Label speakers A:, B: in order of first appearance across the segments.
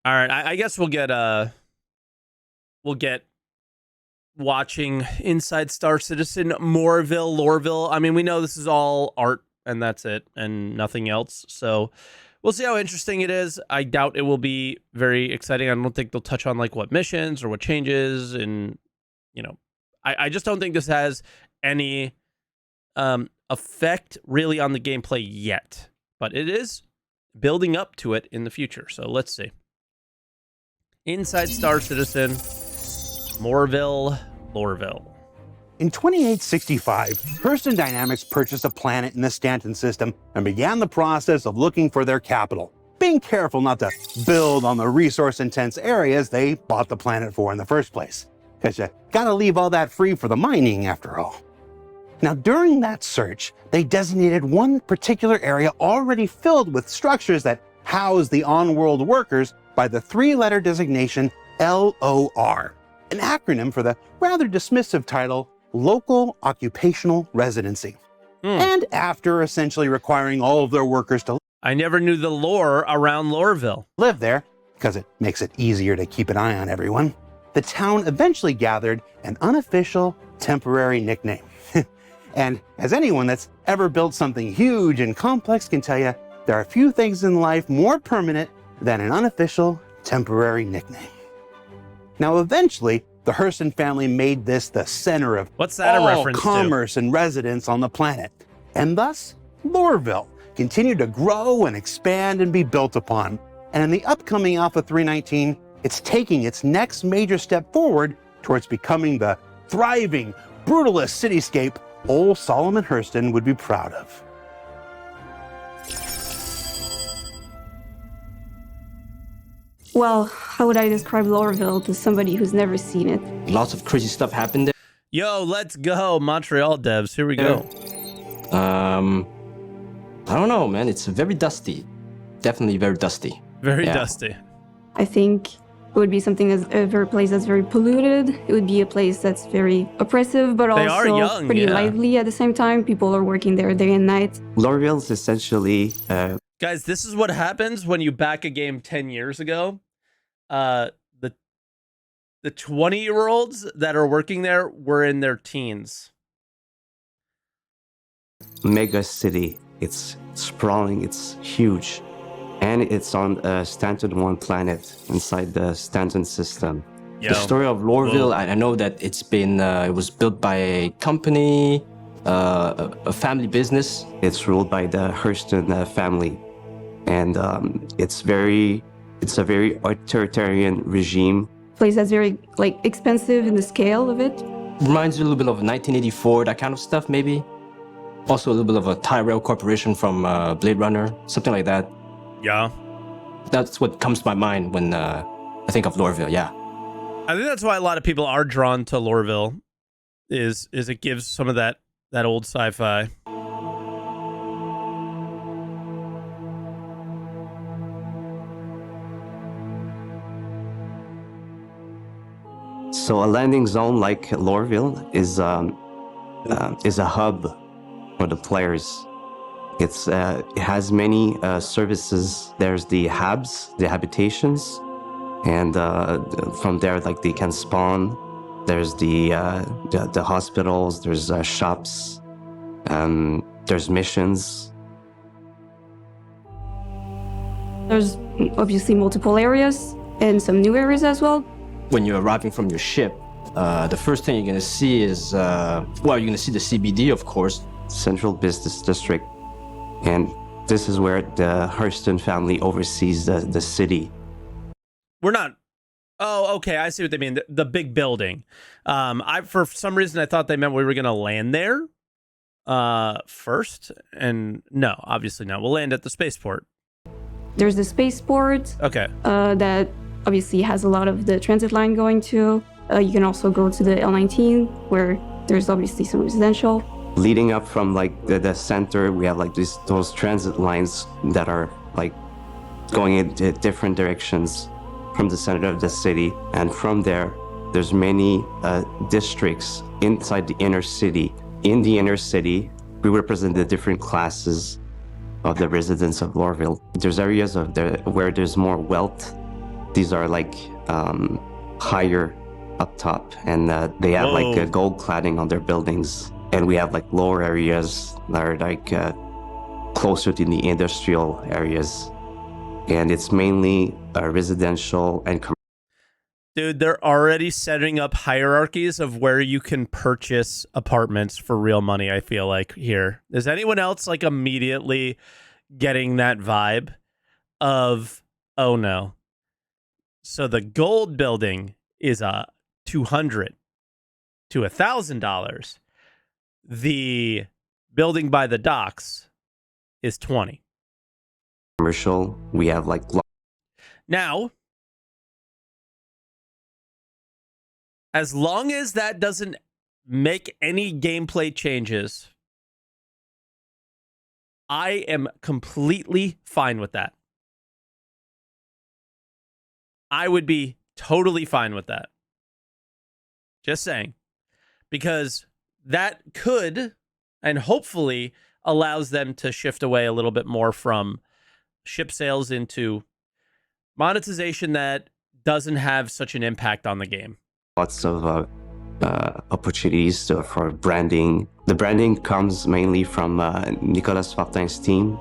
A: All right, I guess we'll get watching Inside Star Citizen, Morville, Lorville. I mean, we know this is all art and that's it and nothing else. So we'll see how interesting it is. I doubt it will be very exciting. I don't think they'll touch on like what missions or what changes. And, you know, I just don't think this has any effect really on the gameplay yet. But it is building up to it in the future. So let's see. Inside Star Citizen, Morville, Lorville.
B: In 2865, Hurston Dynamics purchased a planet in the Stanton system and began the process of looking for their capital, being careful not to build on the resource-intense areas they bought the planet for in the first place. Because you gotta leave all that free for the mining, after all. Now, during that search, they designated one particular area already filled with structures that house the on-world workers by the three-letter designation LOR, an acronym for the rather dismissive title Local Occupational Residency. And after essentially requiring all of their workers to
A: I never knew the lore around Lorville.
B: live there, because it makes it easier to keep an eye on everyone, the town eventually gathered an unofficial temporary nickname. And as anyone that's ever built something huge and complex can tell you, there are few things in life more permanent than an unofficial temporary nickname. Now, eventually, the Hurston family made this the center of
A: What's that a
B: all
A: reference to?
B: commerce and residence on the planet. And thus, Lorville continued to grow and expand and be built upon. And in the upcoming Alpha 319, it's taking its next major step forward towards becoming the thriving, brutalist cityscape old Solomon Hurston would be proud of.
C: Well, how would I describe Lorville to somebody who's never seen it?
D: Lots of crazy stuff happened there.
A: Yo, let's go, Montreal devs. Here we go.
D: I don't know, man. It's very dusty. Definitely very dusty.
A: Very
D: Yeah.
A: dusty.
C: I think it would be something that's a very place that's very polluted. It would be a place that's very oppressive, but
A: They are
C: also
A: young,
C: pretty
A: yeah.
C: lively at the same time. People are working there day and night.
E: Lorville is essentially
A: Guys, this is what happens when you back a game 10 years ago. The 20-year-olds that are working there were in their teens.
E: mega city. It's sprawling, it's huge. And it's on a Stanton 1 planet inside the Stanton system.
A: Yo.
D: The story of Lorville, I know that it's been, it was built by a company, a family business.
E: It's ruled by the Hurston family. And it's a very authoritarian regime.
C: Place that's very expensive in the scale of it.
D: Reminds you a little bit of 1984, that kind of stuff, maybe. Also a little bit of a Tyrell Corporation from Blade Runner, something like that.
A: Yeah.
D: That's what comes to my mind when I think of Lorville, yeah.
A: I think that's why a lot of people are drawn to Lorville, is it gives some of that old sci-fi.
E: So a landing zone like Lorville is a hub for the players. It has many services. There's the habs, the habitations, and from there, they can spawn. There's the hospitals. There's shops. There's missions.
C: There's obviously multiple areas and some new areas as well.
D: When you're arriving from your ship, the first thing you're going to see is, you're going to see the CBD, of course.
E: Central Business District. And this is where the Hurston family oversees the city.
A: We're not. Oh, okay. I see what they mean. The big building. For some reason, I thought they meant we were going to land there first. And no, obviously not. We'll land at the spaceport.
C: There's the spaceport.
A: Okay.
C: That obviously has a lot of the transit line going to. You can also go to the L19, where there's obviously some residential.
E: Leading up from the center, we have those transit lines that are going in different directions from the center of the city. And from there, there's many districts inside the inner city. In the inner city, we represent the different classes of the residents of Lorville. There's areas where there's more wealth, These are like higher up top, and they have like a gold cladding on their buildings. And we have like lower areas that are like closer to the industrial areas. And it's mainly residential and commercial.
A: Dude, they're already setting up hierarchies of where you can purchase apartments for real money, I feel like, here. Is anyone else like immediately getting that vibe of, oh no. So the gold building is $200 to $1,000. The building by the docks is $20.
E: Commercial, we have like...
A: Now, as long as that doesn't make any gameplay changes, I am completely fine with that. I would be totally fine with that. Just saying. Because that could, and hopefully, allows them to shift away a little bit more from ship sales into monetization that doesn't have such an impact on the game.
E: Lots of opportunities for branding. The branding comes mainly from Nicolas Fortin's team.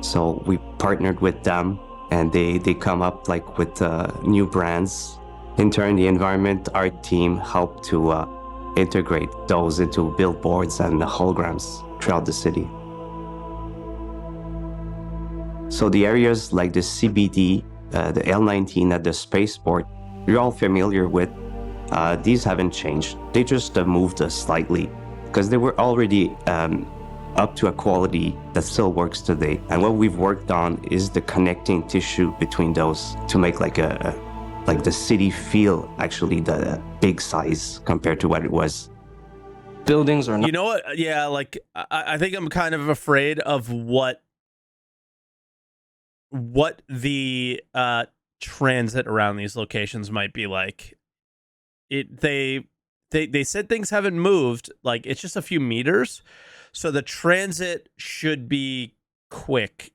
E: So we partnered with them, and they come up like with new brands. In turn, the environment art team helped to integrate those into billboards and holograms throughout the city. So the areas like the CBD, the L19 at the spaceport, you're all familiar with. These haven't changed. They just moved slightly because they were already up to a quality that still works today. And what we've worked on is the connecting tissue between those to make like the city feel actually the big size compared to what it was.
D: Buildings are not...
A: You know what? Yeah, like I think I'm kind of afraid of what the transit around these locations might be like. They said things haven't moved, like it's just a few meters, so the transit should be quick,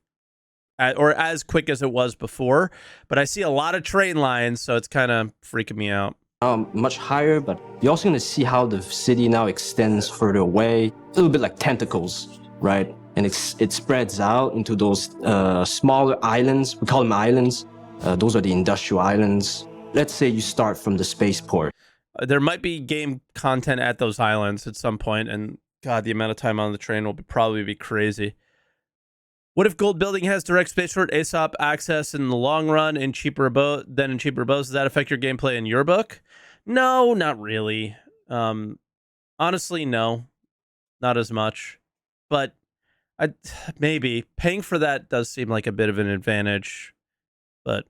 A: or as quick as it was before. But I see a lot of train lines, so it's kind of freaking me out.
D: Much higher, but you're also going to see how the city now extends further away, a little bit like tentacles, right? And it spreads out into those smaller islands. We call them islands. Those are the industrial islands. Let's say you start from the spaceport.
A: There might be game content at those islands at some point, and God, the amount of time on the train will probably be crazy. What if Gold Building has direct spaceport ASOP access in the long run in cheaper boats? Does that affect your gameplay in your book? No, not really. Honestly, no, not as much. But maybe paying for that does seem like a bit of an advantage, but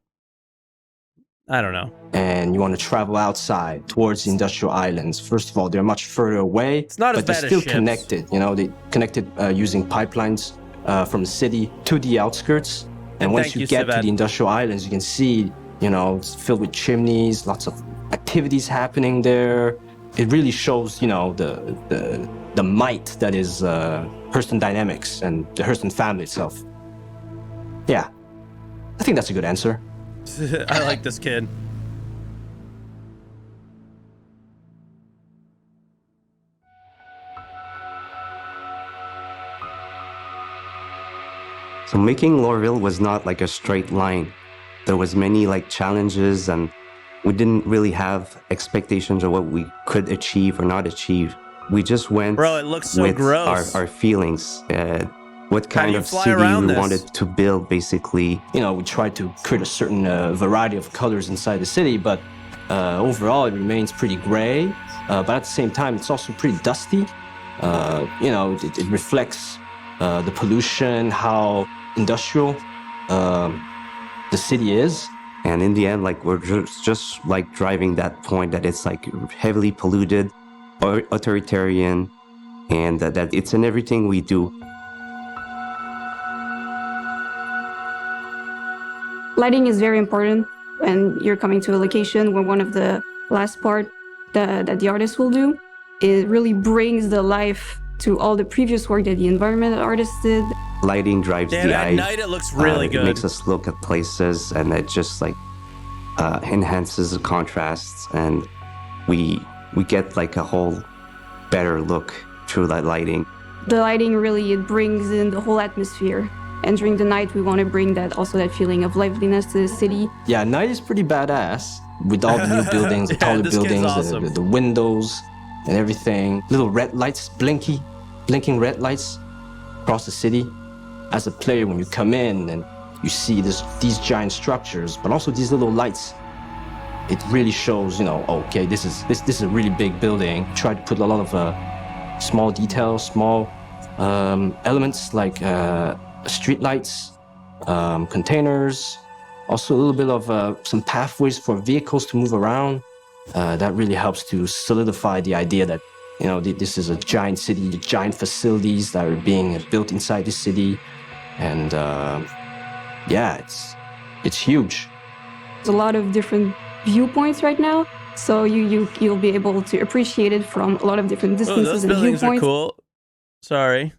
A: I don't know.
D: And you want to travel outside towards the industrial islands. First of all, they're much further away.
A: It's not as
D: but
A: bad
D: they're still
A: as ships.
D: Connected. You know, they connected using pipelines from the city to the outskirts. And once you get to the industrial islands, you can see, you know, it's filled with chimneys, lots of activities happening there. It really shows, you know, the might that is Hurston Dynamics and the Hurston family itself. Yeah, I think that's a good answer.
A: I like this kid.
E: So making Lorville was not like a straight line. There was many like challenges, and we didn't really have expectations of what we could achieve or not achieve. We just went
A: it looks so
E: with
A: gross.
E: Our feelings. What kind of city we wanted to build, basically.
D: You know, we tried to create a certain variety of colors inside the city, but overall it remains pretty gray. But at the same time, it's also pretty dusty. You know, it reflects the pollution, how industrial the city is.
E: And in the end, like, we're just like driving that point that it's like heavily polluted or authoritarian, and that it's in everything we do.
C: Lighting is very important when you're coming to a location. Where one of the last part that the artist will do, it really brings the life to all the previous work that the environmental artist did.
E: Lighting drives the eye.
A: At night it looks really good.
E: It makes us look at places, and it just like enhances the contrasts, and we get like a whole better look through that lighting.
C: The lighting really, it brings in the whole atmosphere. And during the night, we want to bring that feeling of liveliness to the city.
D: Yeah, night is pretty badass with all the new buildings, the taller buildings,
A: awesome.
D: the windows and everything. Little red lights, blinking red lights across the city. As a player, when you come in and you see these giant structures, but also these little lights, it really shows, okay, this is a really big building. Try to put a lot of small details, small elements like street lights, containers, also a little bit of some pathways for vehicles to move around. That really helps to solidify the idea that, this is a giant city, giant facilities that are being built inside the city. And yeah, it's huge.
C: There's a lot of different viewpoints right now, so you'll be able to appreciate it from a lot of different distances
A: those
C: and
A: buildings
C: viewpoints.
A: are cool. Sorry.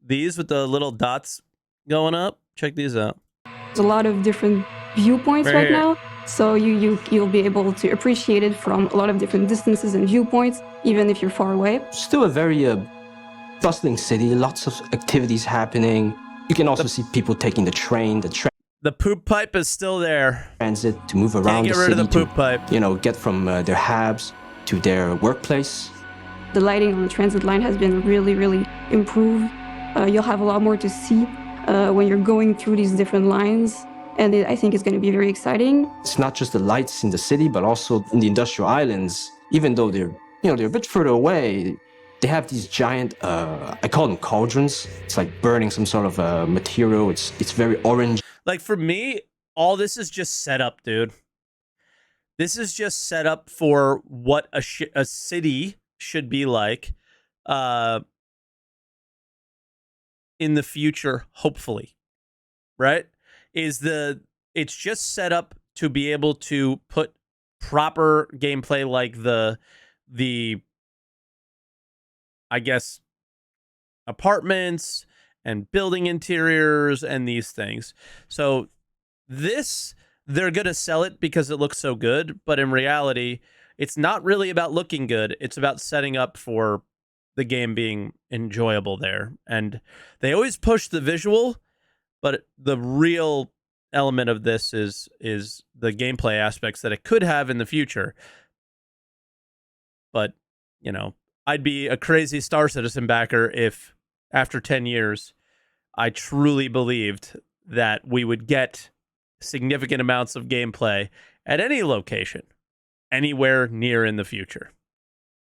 A: These with the little dots going up. Check these out.
C: There's a lot of different viewpoints right
A: here.
C: now, so you'll be able to appreciate it from a lot of different distances and viewpoints, even if you're far away.
D: Still a very bustling city, lots of activities happening. You can also see people taking the train,
A: The poop pipe is still there.
D: transit to move around
A: Can't get
D: the
A: rid
D: city
A: of the poop pipe.
D: to, get from their habs to their workplace.
C: The lighting on the transit line has been really, really improved. You'll have a lot more to see when you're going through these different lines, and I think it's going to be very exciting.
D: It's not just the lights in the city, but also in the industrial islands. Even though they're a bit further away, they have these giant, I call them cauldrons. It's like burning some sort of material. It's very orange.
A: Like for me, all this is just set up, dude. This is just set up for what a city should be like in the future, hopefully. Right? It's just set up to be able to put proper gameplay like the I guess apartments and building interiors and these things. So they're going to sell it because it looks so good, but in reality, it's not really about looking good. It's about setting up for the game being enjoyable there. And they always push the visual, but the real element of this is the gameplay aspects that it could have in the future. But, I'd be a crazy Star Citizen backer if after 10 years, I truly believed that we would get significant amounts of gameplay at any location, anywhere near in the future.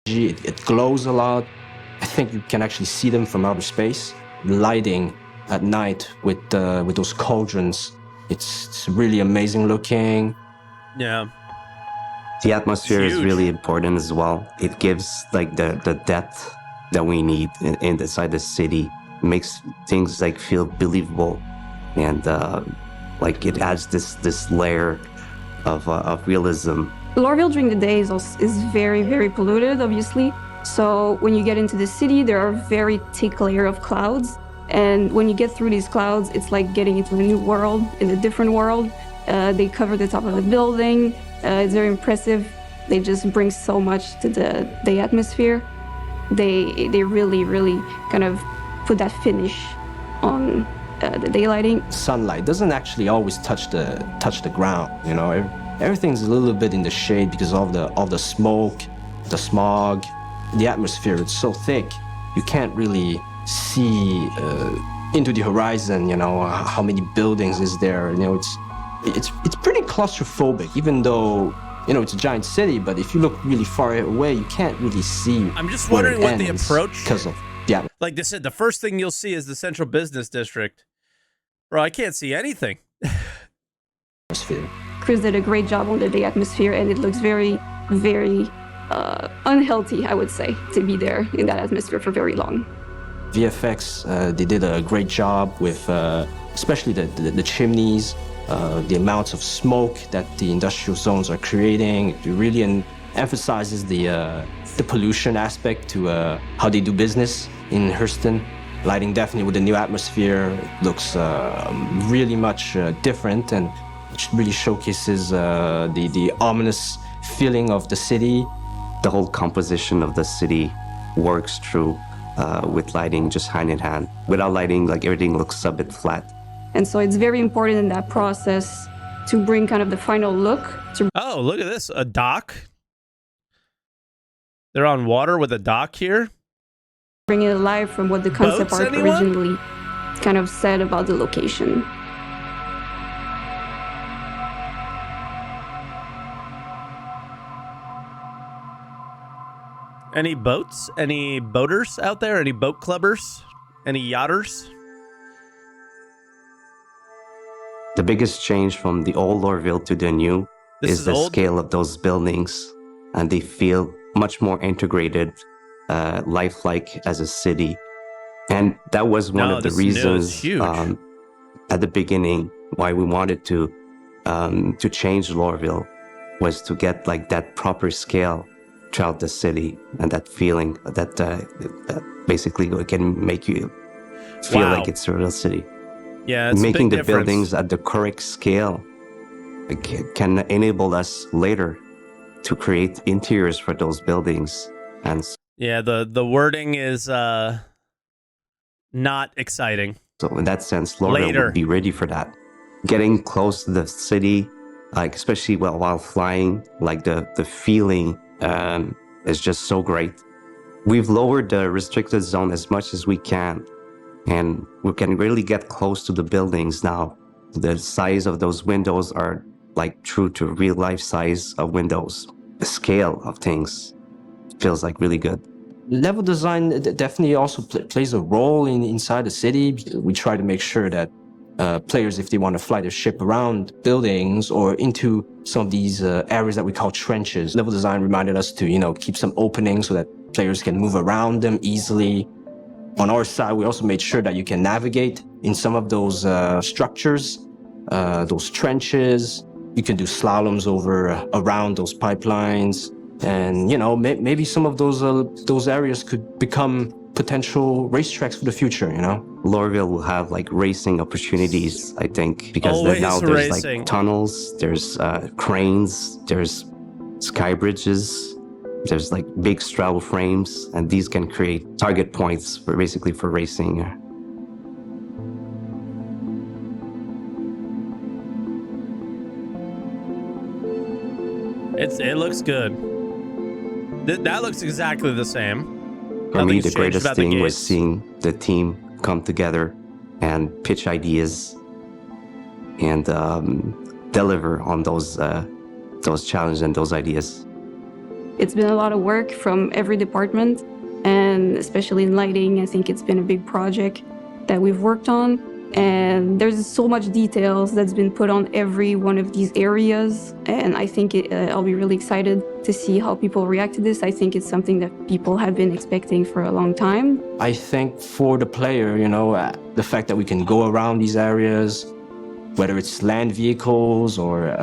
D: It glows a lot. I think you can actually see them from outer space. Lighting at night with those cauldrons. It's really amazing looking.
A: Yeah.
E: The atmosphere is
A: Huge.
E: really important as well. It gives like the depth that we need inside the city. It makes things like feel believable, and like it adds this layer of realism.
C: Lorville during the day is very, very polluted, obviously. So when you get into the city, there are very thick layer of clouds. And when you get through these clouds, it's like getting into a new world, in a different world. They cover the top of the building. It's very impressive. They just bring so much to the atmosphere. They really, really kind of put that finish on the daylighting.
D: Sunlight doesn't actually always touch the ground. Everything's a little bit in the shade because of the smoke, the smog, the atmosphere. It's so thick, you can't really see into the horizon. How many buildings is there? It's pretty claustrophobic, even though it's a giant city. But if you look really far away, you can't really see.
A: I'm just wondering what the approach,
D: because of the
A: like they said, the first thing you'll see is the central business district. Bro, I can't see anything.
D: atmosphere.
C: Chris did a great job on the day atmosphere, and it looks very, very unhealthy, I would say, to be there in that atmosphere for very long.
D: VFX, they did a great job with especially the chimneys, the amounts of smoke that the industrial zones are creating. It really emphasizes the pollution aspect to how they do business in Hurston. Lighting definitely with the new atmosphere looks really much different, and which really showcases the ominous feeling of the city.
E: The whole composition of the city works through with lighting, just hand in hand. Without lighting, like everything looks a bit flat.
C: And so it's very important in that process to bring kind of the final look.
A: Oh, look at this. A dock. They're on water with a dock here.
C: Bring it alive from what the concept art originally kind of said about the location.
A: Any boats? Any boaters out there? Any boat clubbers? Any yachters?
E: The biggest change from the old Lorville to the new is the scale of those buildings, and they feel much more integrated, lifelike as a city. And that was one of the reasons at the beginning why we wanted to change Lorville, was to get like that proper scale throughout the city, and that feeling that basically can make you feel like it's a real city.
A: Yeah, it's
E: making
A: a big
E: the buildings at the correct scale can enable us later to create interiors for those buildings. And
A: yeah, the wording is not exciting.
E: So in that sense, Lorville would be ready for that. Getting close to the city, like especially while flying, like the feeling is just so great. We've lowered the restricted zone as much as we can, and we can really get close to the buildings now. The size of those windows are like true to real life size of windows. The scale of things feels like really good.
D: Level design definitely also plays a role inside the city. We try to make sure that players, if they want to fly their ship around buildings or into some of these areas that we call trenches, level design reminded us to, keep some openings so that players can move around them easily. On our side, we also made sure that you can navigate in some of those structures, those trenches. You can do slaloms around those pipelines. And, maybe some of those areas could become potential racetracks for the future,
E: Lorville will have like racing opportunities, I think, because now there's like tunnels, there's cranes, there's sky bridges, there's like big straddle frames, and these can create target points for racing.
A: It looks good. That looks exactly the same.
E: For me, the greatest thing was seeing the team come together and pitch ideas and deliver on those challenges and those ideas.
C: It's been a lot of work from every department, and especially in lighting, I think it's been a big project that we've worked on. And there's so much details that's been put on every one of these areas. And I think I'll be really excited to see how people react to this. I think it's something that people have been expecting for a long time.
D: I think for the player, the fact that we can go around these areas, whether it's land vehicles or,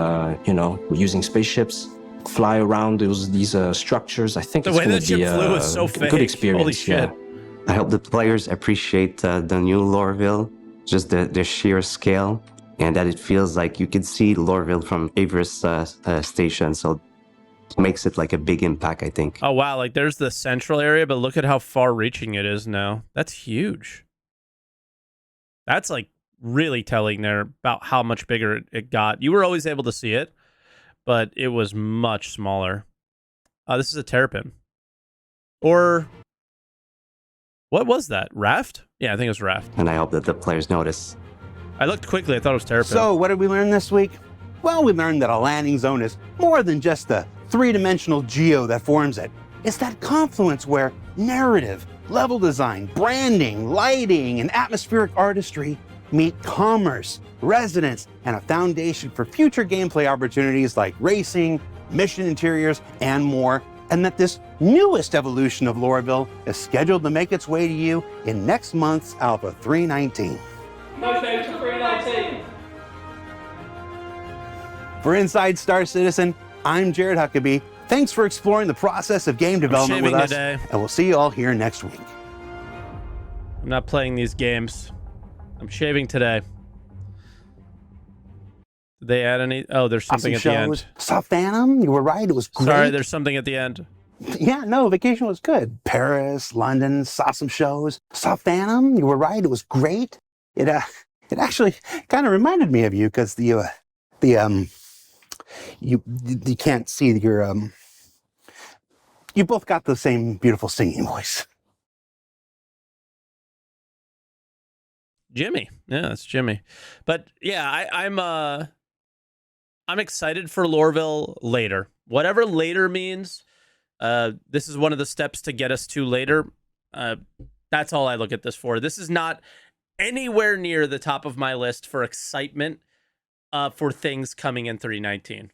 D: we're using spaceships, fly around these structures, I think it's going to be a good experience.
A: Holy shit.
D: Yeah.
E: I hope the players appreciate the new Lorville, just the sheer scale, and that it feels like you can see Lorville from Everest station. So it makes it like a big impact, I think.
A: Oh, wow. Like there's the central area, but look at how far reaching it is now. That's huge. That's like really telling there about how much bigger it got. You were always able to see it, but it was much smaller. This is a terrapin. Or what was that? Raft? Yeah, I think it was raft.
E: And I hope that the players notice.
A: I looked quickly. I thought it was terrapin.
B: So what did we learn this week? Well, we learned that a landing zone is more than just the three-dimensional geo that forms it. It's that confluence where narrative, level design, branding, lighting, and atmospheric artistry meet commerce, residence, and a foundation for future gameplay opportunities like racing, mission interiors, and more. And that this newest evolution of Lorville is scheduled to make its way to you in next month's Alpha 319.
F: No change to 319.
B: For Inside Star Citizen, I'm Jared Huckabee. Thanks for exploring the process of game development with us,
A: today.
B: And we'll see you all here next week.
A: I'm not playing these games. I'm shaving today. they add any? Oh, there's something at the end.
B: Saw Phantom. You were right. It was great.
A: Sorry, there's something at the end.
B: Yeah, no, vacation was good. Paris, London, saw some shows. Saw Phantom. You were right. It was great. It actually kind of reminded me of you because you can't see your you both got the same beautiful singing voice.
A: Jimmy. Yeah, it's Jimmy. But yeah, I'm excited for Lorville later. Whatever later means, this is one of the steps to get us to later. That's all I look at this for. This is not anywhere near the top of my list for excitement for things coming in 319.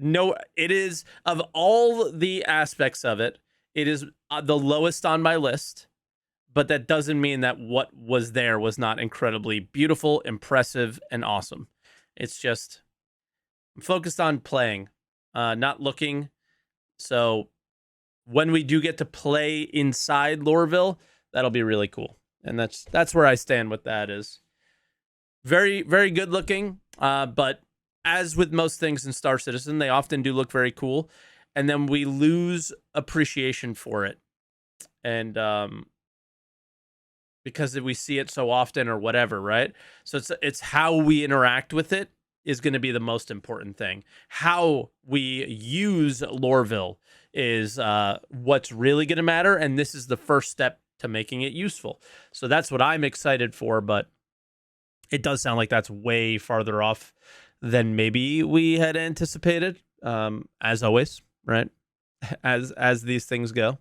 A: No, it is, of all the aspects of it, it is the lowest on my list. But that doesn't mean that what was there was not incredibly beautiful, impressive, and awesome. It's just, I'm focused on playing, not looking. So when we do get to play inside Lorville, that'll be really cool. And that's where I stand with that. Is very, very good looking. But as with most things in Star Citizen, they often do look very cool. And then we lose appreciation for it. And because we see it so often or whatever, right? So it's how we interact with it is going to be the most important thing. How we use Lorville is what's really going to matter, and this is the first step to making it useful. So that's what I'm excited for, but it does sound like that's way farther off than maybe we had anticipated, as always, right? As these things go.